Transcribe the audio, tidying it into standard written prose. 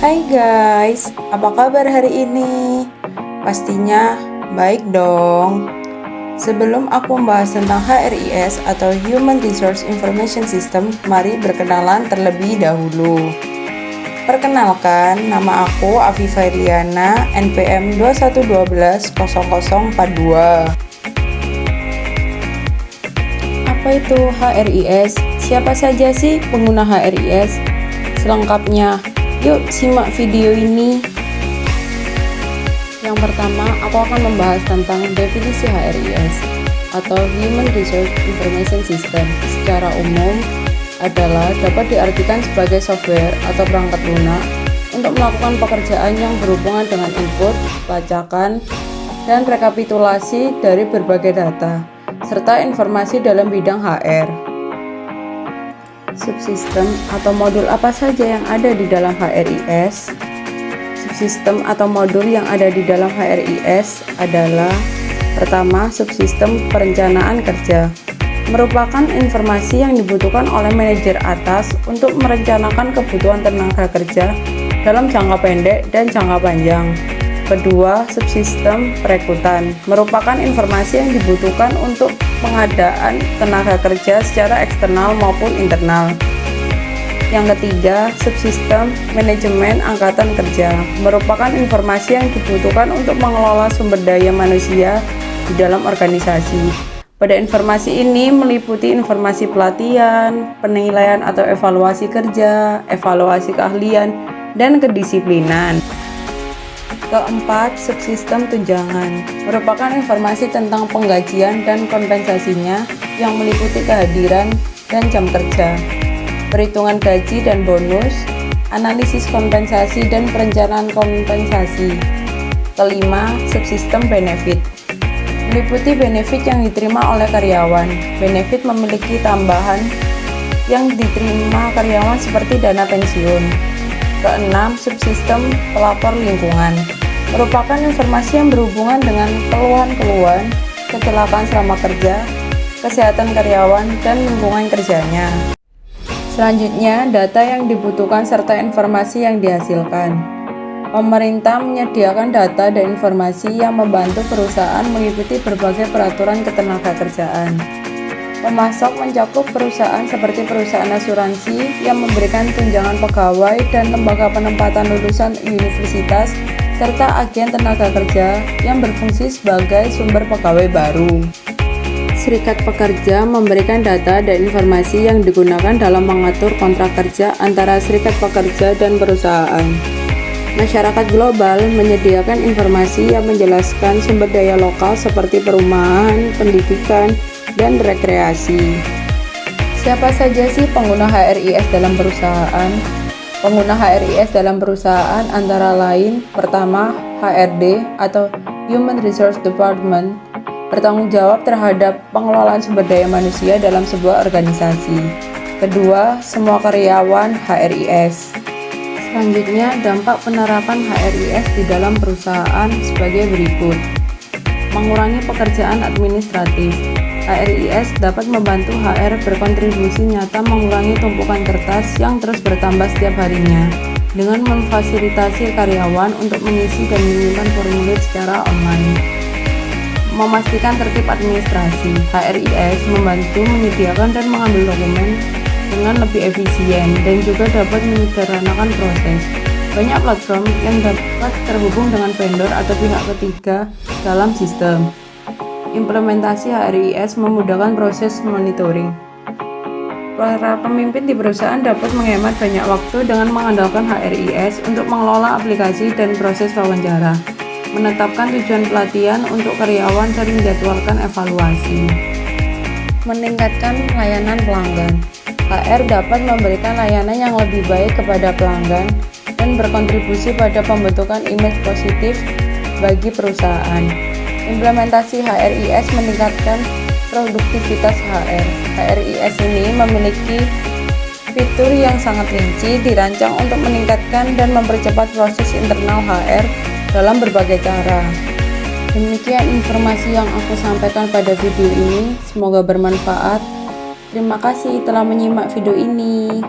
Hai guys, apa kabar hari ini? Pastinya baik dong. Sebelum aku membahas tentang HRIS atau Human Resource Information System, mari berkenalan terlebih dahulu. Perkenalkan, nama aku Afifa Iliana, NPM 21120042. Apa itu HRIS? Siapa saja sih pengguna HRIS? Selengkapnya, yuk simak video ini. Yang pertama, aku akan membahas tentang definisi HRIS atau Human Resource Information System. Secara umum adalah dapat diartikan sebagai software atau perangkat lunak untuk melakukan pekerjaan yang berhubungan dengan input, pelacakan, dan rekapitulasi dari berbagai data, serta informasi dalam bidang HR. Subsistem atau modul apa saja yang ada di dalam HRIS? Subsistem atau modul yang ada di dalam HRIS adalah: pertama, subsistem perencanaan kerja, merupakan informasi yang dibutuhkan oleh manajer atas untuk merencanakan kebutuhan tenaga kerja dalam jangka pendek dan jangka panjang. Kedua, subsistem perekrutan, merupakan informasi yang dibutuhkan untuk pengadaan tenaga kerja secara eksternal maupun internal. Yang ketiga, subsistem manajemen angkatan kerja, merupakan informasi yang dibutuhkan untuk mengelola sumber daya manusia di dalam organisasi. Pada informasi ini meliputi informasi pelatihan, penilaian atau evaluasi kerja, evaluasi keahlian, dan kedisiplinan. Keempat, subsistem tunjangan, merupakan informasi tentang penggajian dan kompensasinya yang meliputi kehadiran dan jam kerja, perhitungan gaji dan bonus, analisis kompensasi dan perencanaan kompensasi. Kelima, subsistem benefit, meliputi benefit yang diterima oleh karyawan. Benefit memiliki tambahan yang diterima karyawan seperti dana pensiun. Keenam, subsistem pelapor lingkungan, merupakan informasi yang berhubungan dengan keluhan-keluhan, kecelakaan selama kerja, kesehatan karyawan, dan lingkungan kerjanya. Selanjutnya, data yang dibutuhkan serta informasi yang dihasilkan. Pemerintah menyediakan data dan informasi yang membantu perusahaan mengikuti berbagai peraturan ketenagakerjaan. Pemasok mencakup perusahaan seperti perusahaan asuransi yang memberikan tunjangan pegawai dan lembaga penempatan lulusan universitas, serta agen tenaga kerja yang berfungsi sebagai sumber pegawai baru. Serikat pekerja memberikan data dan informasi yang digunakan dalam mengatur kontrak kerja antara serikat pekerja dan perusahaan. Masyarakat global menyediakan informasi yang menjelaskan sumber daya lokal seperti perumahan, pendidikan, dan rekreasi. Siapa saja sih pengguna HRIS dalam perusahaan? Pengguna HRIS dalam perusahaan antara lain: pertama, HRD atau Human Resource Department, bertanggung jawab terhadap pengelolaan sumber daya manusia dalam sebuah organisasi. Kedua, semua karyawan HRIS. Selanjutnya, dampak penerapan HRIS di dalam perusahaan sebagai berikut: mengurangi pekerjaan administratif. HRIS dapat membantu HR berkontribusi nyata mengurangi tumpukan kertas yang terus bertambah setiap harinya dengan memfasilitasi karyawan untuk mengisi dan menyimpan formulir secara online. Memastikan tertib administrasi. HRIS membantu menyediakan dan mengambil dokumen dengan lebih efisien dan juga dapat menyederhanakan proses. Banyak platform yang dapat terhubung dengan vendor atau pihak ketiga dalam sistem. Implementasi HRIS memudahkan proses monitoring. Para pemimpin di perusahaan dapat menghemat banyak waktu dengan mengandalkan HRIS untuk mengelola aplikasi dan proses wawancara, menetapkan tujuan pelatihan untuk karyawan, dan menjadwalkan evaluasi. Meningkatkan layanan pelanggan. HR dapat memberikan layanan yang lebih baik kepada pelanggan dan berkontribusi pada pembentukan image positif bagi perusahaan. Implementasi HRIS meningkatkan produktivitas HR. HRIS ini memiliki fitur yang sangat rinci, dirancang untuk meningkatkan dan mempercepat proses internal HR dalam berbagai cara. Demikian informasi yang aku sampaikan pada video ini, semoga bermanfaat. Terima kasih telah menyimak video ini.